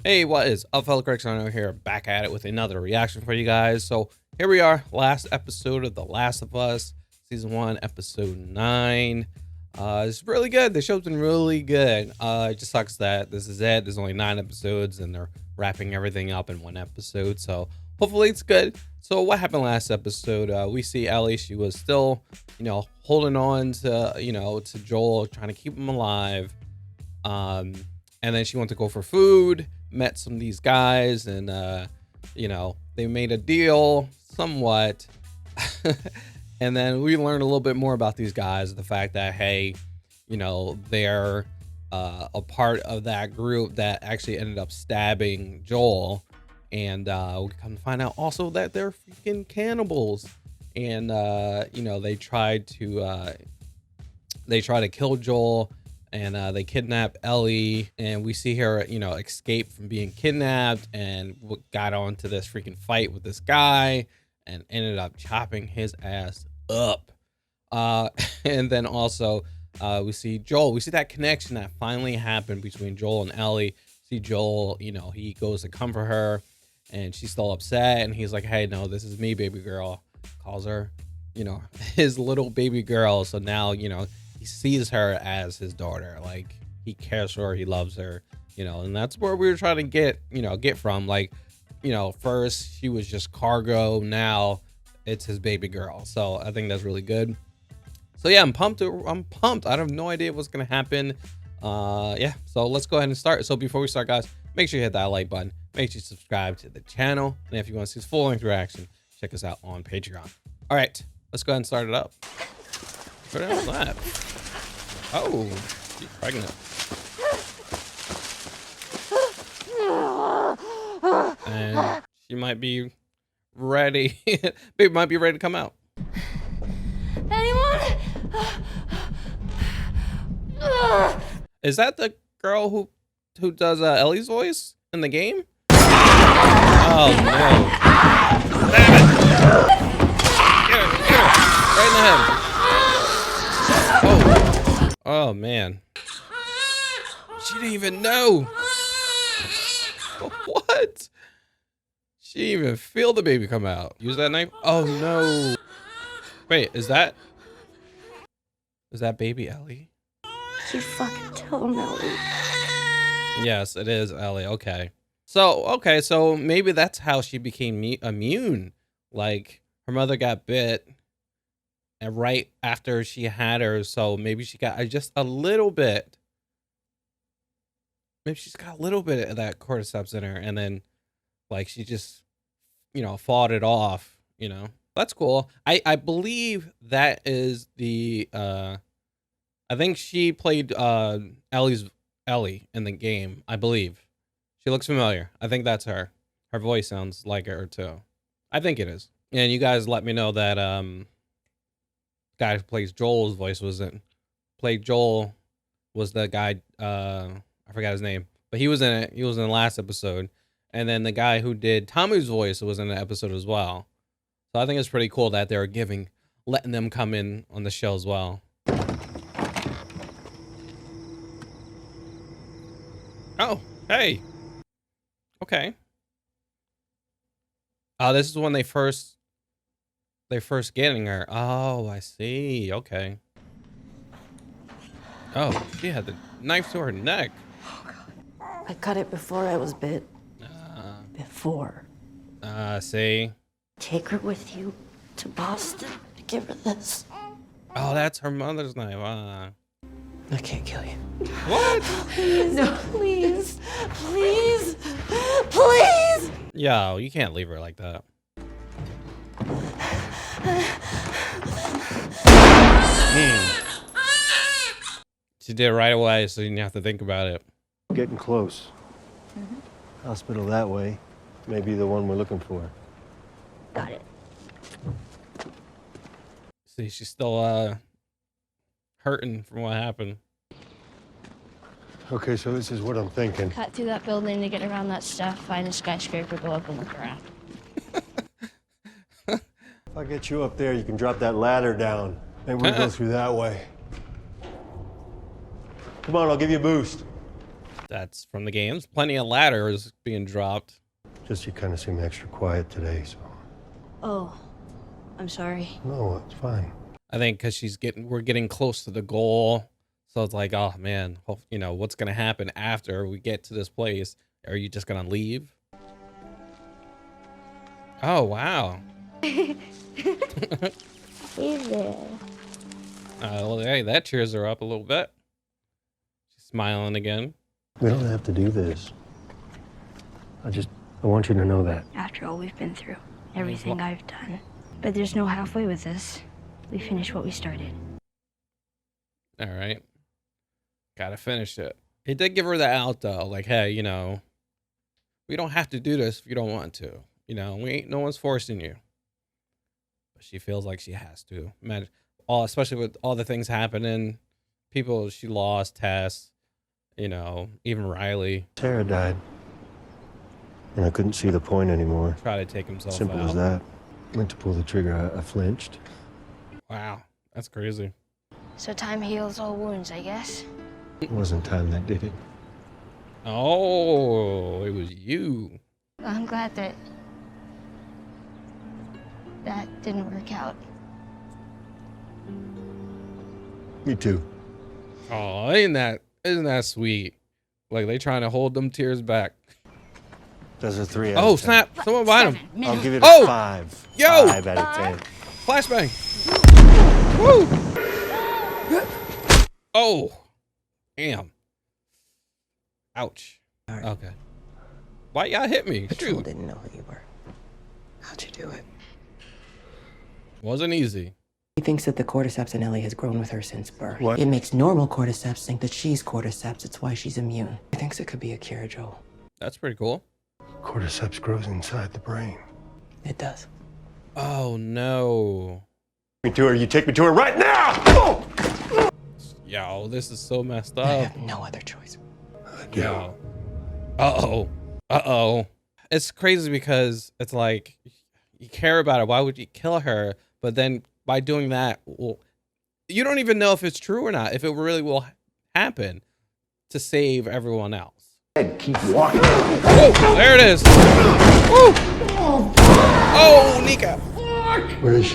Hey, what is up, fellow critics? I'm over here back at it with another reaction for you guys. So here we are, last episode of The Last of Us, season 1, episode 9. It's really good. The show's been really good. It just sucks that this is it. There's only 9 episodes and they're wrapping everything up in 1 episode. So hopefully it's good. So what happened last episode? We see Ellie. She was still, holding on to, to Joel, trying to keep him alive. And then she went to go for food, met some of these guys, and they made a deal somewhat. And then we learned a little bit more about these guys, the fact that, hey, they're a part of that group that actually ended up stabbing Joel. And we come to find out also that they're freaking cannibals. And they tried to kill Joel. And they kidnap Ellie, and we see her, escape from being kidnapped and got onto this freaking fight with this guy and ended up chopping his ass up. And then also we see Joel. We see that connection that finally happened between Joel and Ellie. See Joel, he goes to comfort her and she's still upset. And he's like, hey, no, this is me, baby girl. Calls her, his little baby girl. So now, he sees her as his daughter. Like, he cares for her, he loves her, and that's where we were trying to get from. Like, first she was just cargo, now it's his baby girl. So I think that's really good. So yeah, I'm pumped. I have no idea what's gonna happen. Yeah, so let's go ahead and start. So before we start, guys, make sure you hit that like button, make sure you subscribe to the channel, and if you want to see this full-length reaction, check us out on Patreon. All right, let's go ahead and start it up. What is that? Oh, she's pregnant. And she might be ready. Baby might be ready to come out. Anyone? Is that the girl who does Ellie's voice in the game? Oh no. Damn it. Get her. Right in the head. Oh man, she didn't even know. What? She didn't even feel the baby come out. Use that knife. Oh no. Wait, is that baby Ellie? You fucking tell him, Ellie. Yes, it is Ellie. Okay. So maybe that's how she became immune. Like, her mother got bit, and right after she had her, so maybe she got just a little bit. Maybe she's got a little bit of that cordyceps in her, and then, like, she just, fought it off. That's cool. I believe that is the. I think she played Ellie in the game. I believe she looks familiar. I think that's her. Her voice sounds like her too. I think it is. And you guys let me know that guy who plays Joel's voice played Joel was the guy, I forgot his name, but he was in it. He was in the last episode. And then the guy who did Tommy's voice was in the episode as well. So I think it's pretty cool that they're letting them come in on the show as well. Oh, hey. Okay. This is when they first getting her. Oh, I see. Okay. Oh, she had the knife to her neck. Oh, God. I cut it before I was bit. Before. See. Take her with you to Boston to give her this. Oh, that's her mother's knife. I can't kill you. What? Please, no, please, please, please. Yo, you can't leave her like that. She did it right away, so you didn't have to think about it. Getting close. Hospital that way. Maybe the one we're looking for. Got it. See, she's still hurting from what happened. Okay, so this is what I'm thinking. Cut through that building to get around that stuff, find a skyscraper, go up and look around. If I get you up there, you can drop that ladder down. Maybe we'll go through that way. Come on, I'll give you a boost. That's from the games. Plenty of ladders being dropped. Just you kind of seem extra quiet today, so. Oh, I'm sorry. No, it's fine. I think because we're getting close to the goal. So it's like, oh man, you know, what's going to happen after we get to this place? Are you just going to leave? Oh, wow. Hey there. Well, hey, that cheers her up a little bit. She's smiling again. We don't have to do this. I want you to know that. After all we've been through, everything I've done. But there's no halfway with this. We finished what we started. All right. Gotta finish it. He did give her the out though. Like, hey, you know, we don't have to do this if you don't want to. You know, no one's forcing you. But she feels like she has to. Man, especially with all the things happening, people she lost, Tess, you know, even Riley. Sarah died. And I couldn't see the point anymore. Try to take himself Simple out. as that. Went to pull the trigger, I flinched. Wow, that's crazy. So time heals all wounds, I guess. It wasn't time that did it. Oh, it was you. I'm glad that didn't work out. Me too. Oh, isn't that sweet? Like they trying to hold them tears back. That's a 3 out Oh of 10. snap! Someone behind him. I'll give it Oh! a 5. Yo! 5 out of 10. Flashbang. Woo! Oh, damn. Ouch. Okay. Why y'all hit me? Patrol Shoot. didn't know who you were. How'd you do it? Wasn't easy. He thinks that the cordyceps in Ellie has grown with her since birth. What? It makes normal cordyceps think that she's cordyceps. It's why she's immune. He thinks it could be a cure, Joel. That's pretty cool. Cordyceps grows inside the brain. It does. Oh no. Me to her, you take me to her right now! Yo, this is so messed I up. have no other choice. Yo. Uh-oh. Uh-oh. It's crazy because it's like you care about her. Why would you kill her? But then by doing that, well, you don't even know if it's true or not, if it really will happen to save everyone else. Keep walking. Oh, there it is. Woo. Oh, Nika. Where is she?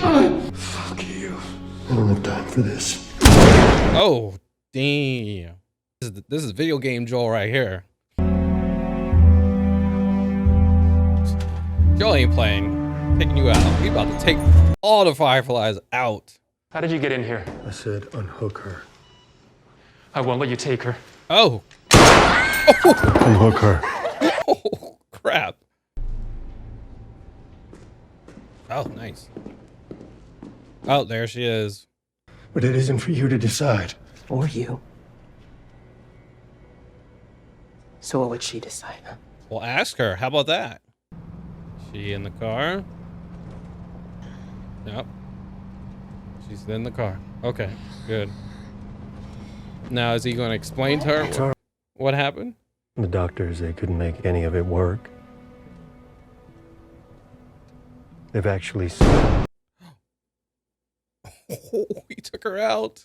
Fuck you. I don't have time for this. Oh, damn. This is video game Joel right here. Joel ain't playing. Taking you out. He's about to take all the fireflies out. How did you get in here? I said unhook her. I won't let you take her. Oh. Unhook her. Oh, crap. Oh, nice. Oh, there she is. But it isn't for you to decide. Or you. So what would she decide, huh? Well, ask her. How about that? She in the car? Yep. She's in the car. Okay, good. Now, is he going to explain to her what happened? The doctors, they couldn't make any of it work. They've actually seen. Oh, he took her out.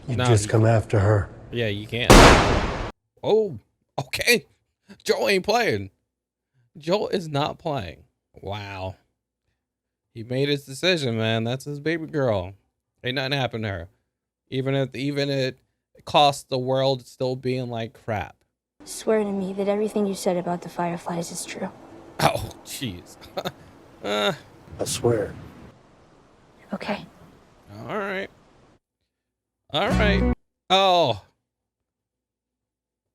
You No, just you- come after her. Yeah, you can't. Oh, okay. Joel ain't playing. Joel is not playing. Wow. He made his decision, man. That's his baby girl. Ain't nothing happened to her. Even it cost the world still being like crap. Swear to me that everything you said about the fireflies is true. Oh, jeez. I swear. Okay. All right. All right. Oh.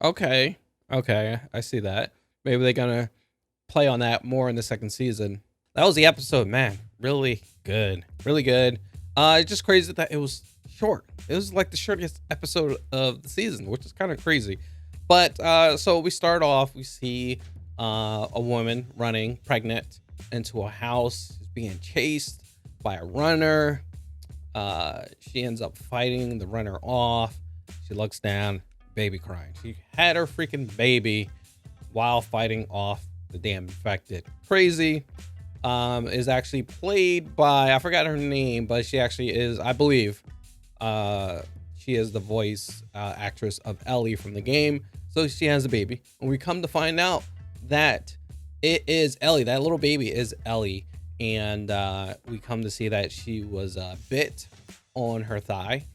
Okay. Okay. I see that. Maybe they're gonna play on that more in the second season. That was the episode, man. Really good. Really good. It's just crazy that it was short. It was like the shortest episode of the season, which is kind of crazy. But so we start off, we see a woman running pregnant into a house, being chased by a runner. She ends up fighting the runner off. She looks down, baby crying. She had her freaking baby while fighting off the damn infected. Crazy. is actually played by, I forgot her name, but she actually is, I believe, she is the voice actress of Ellie from the game. So she has a baby, and we come to find out that it is Ellie. That little baby is Ellie, and we come to see that she was bit on her thigh,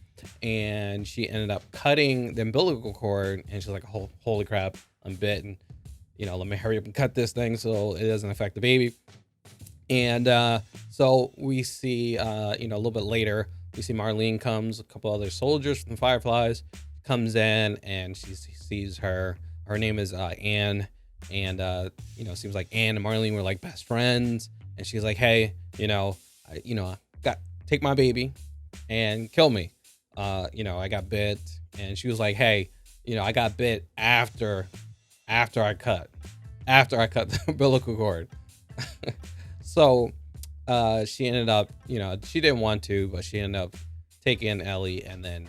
and she ended up cutting the umbilical cord, and she's like, oh, holy crap, I'm bit, and let me hurry up and cut this thing so it doesn't affect the baby. And so we see, a little bit later, we see Marlene comes, a couple other soldiers from the Fireflies comes in, and she sees her. Her name is Anne, and seems like Anne and Marlene were like best friends. And she's like, hey, take my baby and kill me. I got bit, and she was like, hey, I got bit after I cut the umbilical cord. So she ended up, she didn't want to, but she ended up taking Ellie and then,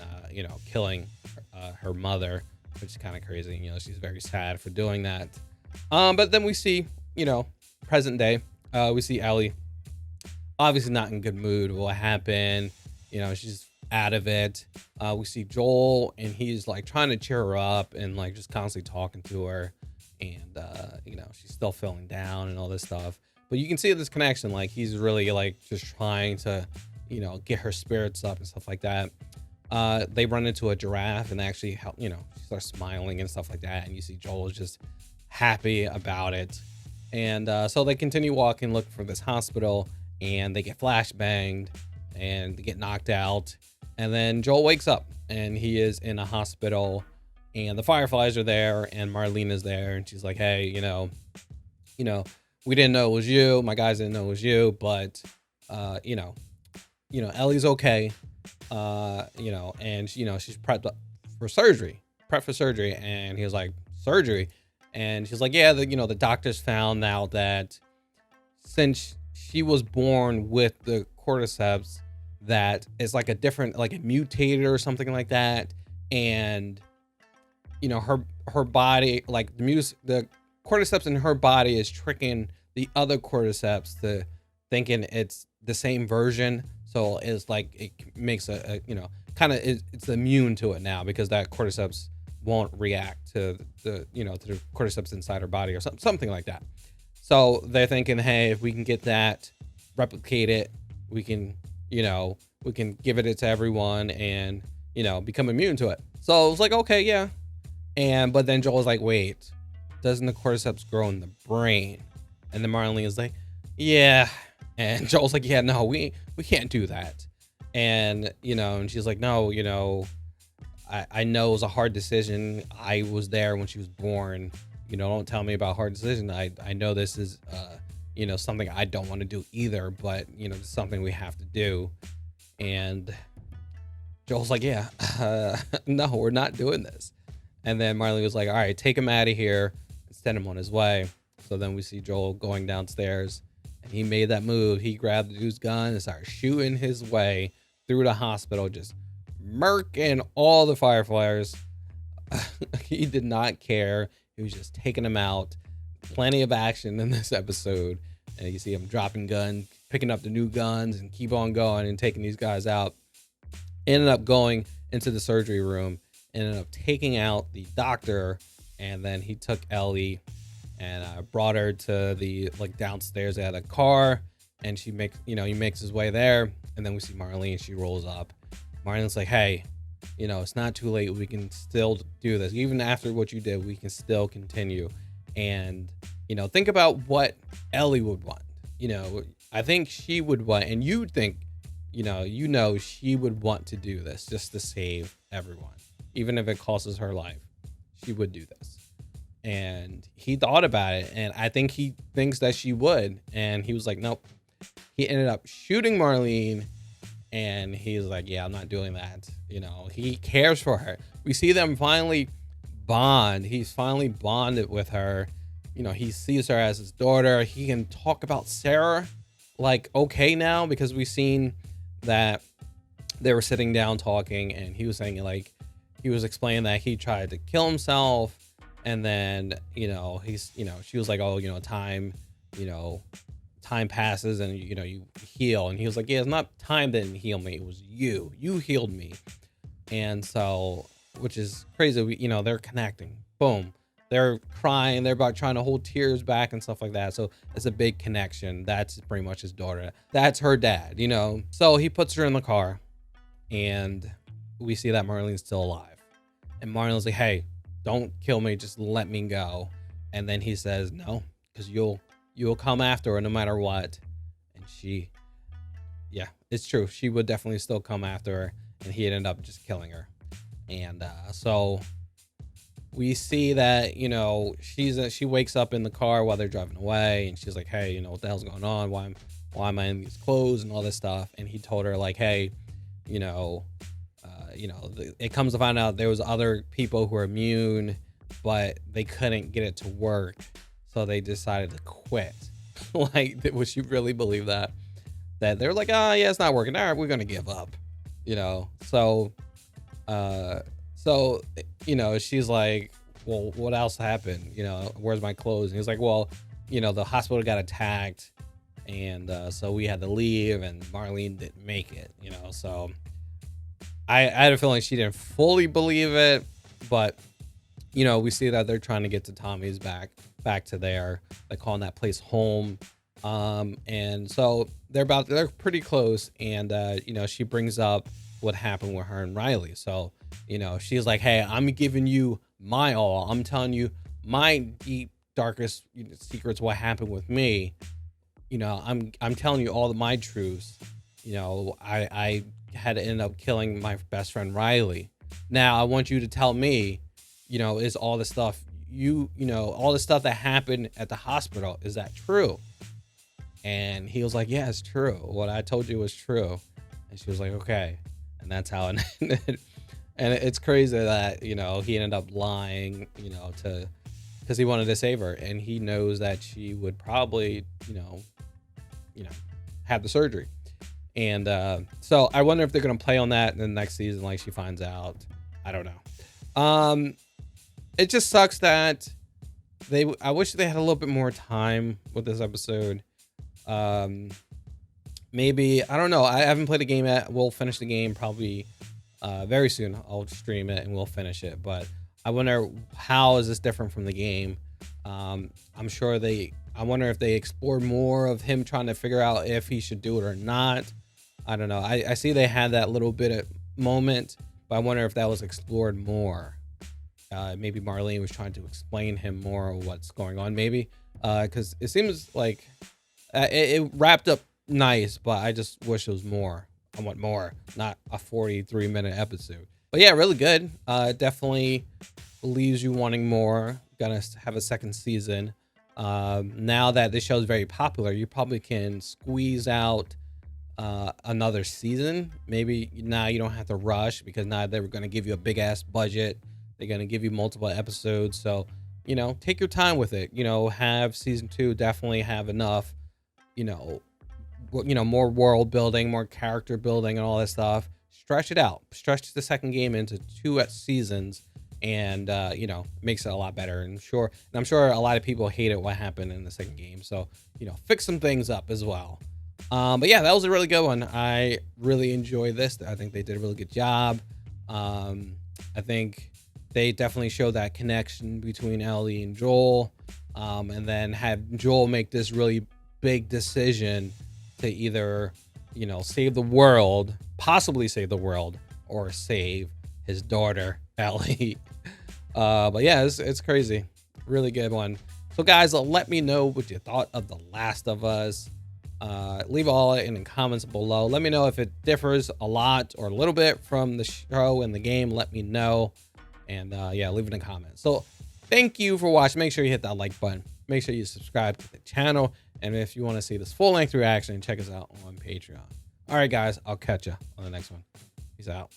killing her mother, which is kind of crazy. She's very sad for doing that. But then we see, present day, we see Ellie obviously not in good mood. What happened? She's out of it. We see Joel, and he's like trying to cheer her up and like just constantly talking to her. And, she's still feeling down and all this stuff. But you can see this connection, like he's really like just trying to, get her spirits up and stuff like that. They run into a giraffe and actually help, she starts smiling and stuff like that. And you see Joel is just happy about it. And so they continue walking, look for this hospital, and they get flashbanged and they get knocked out. And then Joel wakes up and he is in a hospital, and the Fireflies are there, and Marlene is there, and she's like, hey, we didn't know it was you. My guys didn't know it was you, but, Ellie's okay. And she's prepped for surgery. And he was like, surgery? And she's like, yeah, the doctors found out that since she was born with the cordyceps, that it's like a different, like a mutated or something like that. And, her body, like the cordyceps in her body is tricking the other cordyceps to thinking it's the same version. So it's like, it makes it's immune to it now, because that cordyceps won't react to to the cordyceps inside her body or something like that. So they're thinking, hey, if we can get that, replicate it, we can give it to everyone and, become immune to it. So it was like, okay, yeah. But then Joel was like, wait, doesn't the cordyceps grow in the brain? And then Marlene is like, yeah. And Joel's like, yeah, no, we can't do that. And, and she's like, no, I know it was a hard decision. I was there when she was born. Don't tell me about hard decision. I know this is, something I don't want to do either, but, it's something we have to do. And Joel's like, yeah, no, we're not doing this. And then Marlene was like, all right, take him out of here and send him on his way. So then we see Joel going downstairs, and he made that move. He grabbed the dude's gun and started shooting his way through the hospital, just murking all the Fireflies. He did not care. He was just taking them out. Plenty of action in this episode. And you see him dropping guns, picking up the new guns, and keep on going and taking these guys out. Ended up going into the surgery room, ended up taking out the doctor, and then he took Ellie and brought her to the downstairs. They had a car, and he makes his way there, and then we see Marlene. She rolls up. Marlene's like, hey, it's not too late. We can still do this. Even after what you did, we can still continue. And, think about what Ellie would want. I think she would want, and you'd think, she would want to do this just to save everyone. Even if it costs her life, she would do this. And he thought about it, and I think he thinks that she would. And he was like, nope. He ended up shooting Marlene, and he's like, yeah, I'm not doing that. He cares for her. We see them finally bond. He's finally bonded with her. He sees her as his daughter. He can talk about Sarah okay now, because we've seen that they were sitting down talking, and he was saying he was explaining that he tried to kill himself. And then, she was like, oh, time time passes and you heal. And he was like, yeah, it's not time that didn't heal me, it was you healed me. And so, which is crazy. They're connecting. Boom, they're crying, they're about trying to hold tears back and stuff like that. So it's a big connection. That's pretty much his daughter, that's her dad. So he puts her in the car, and we see that Marlene's still alive. And Marlene's like, hey, don't kill me, just let me go. And then he says, no, because you'll come after her no matter what. And yeah, it's true, she would definitely still come after her, and he ended up just killing her. And so we see that she wakes up in the car while they're driving away, and she's like, hey, what the hell's going on, why am I in these clothes and all this stuff. And he told her like, hey, it comes to find out there was other people who are immune, but they couldn't get it to work, so they decided to quit. Like, would you really believe that they're like, oh yeah, it's not working, all right, we're gonna give up. So she's like, well, what else happened, where's my clothes? And he's like, well, the hospital got attacked, and so we had to leave, and Marlene didn't make it. So I had a feeling she didn't fully believe it, but we see that they're trying to get to Tommy's back to they're calling that place home. And so they're pretty close, and she brings up what happened with her and Riley. So she's like, hey, I'm giving you my all, I'm telling you my deep darkest secrets, what happened with me. I'm telling you all of my truths. I had to end up killing my best friend Riley. Now I want you to tell me, is all the stuff all the stuff that happened at the hospital, is that true? And he was like, yeah, it's true, what I told you was true. And she was like, okay. And that's how it ended. And it's crazy that he ended up lying, because he wanted to save her, and he knows that she would probably have the surgery. And so I wonder if they're gonna play on that in the next season, like she finds out. I don't know. It just sucks that I wish they had a little bit more time with this episode. Maybe, I don't know, I haven't played a game yet. We'll finish the game probably very soon. I'll stream it and we'll finish it, but I wonder, how is this different from the game? I wonder if they explore more of him trying to figure out if he should do it or not. I don't know. I see they had that little bit of moment, but I wonder if that was explored more. Maybe Marlene was trying to explain him more of what's going on, maybe, because it seems like it wrapped up nice, but I just wish it was more. I want more, not a 43-minute episode. But yeah, really good. Definitely leaves you wanting more. Gonna have a second season. Now that this show is very popular, you probably can squeeze out another season. Maybe now you don't have to rush, because now they're going to give you a big ass budget. They're going to give you multiple episodes. So, take your time with it. Have season 2 definitely have enough, more world building, more character building and all that stuff. Stretch it out. Stretch the second game into 2 seasons, and makes it a lot better. And I'm sure a lot of people hated what happened in the second game. So, fix some things up as well. But yeah, that was a really good one. I really enjoyed this. I think they did a really good job. I think they definitely showed that connection between Ellie and Joel, and then have Joel make this really big decision to either, save the world, possibly save the world, or save his daughter, Ellie. But yeah, it's crazy. Really good one. So guys, let me know what you thought of The Last of Us. Leave all in the comments below. Let me know if it differs a lot or a little bit from the show and the game. Let me know. And yeah, leave it in the comments. So thank you for watching. Make sure you hit that like button. Make sure you subscribe to the channel. And if you want to see this full-length reaction, check us out on Patreon. All right, guys, I'll catch you on the next one. Peace out.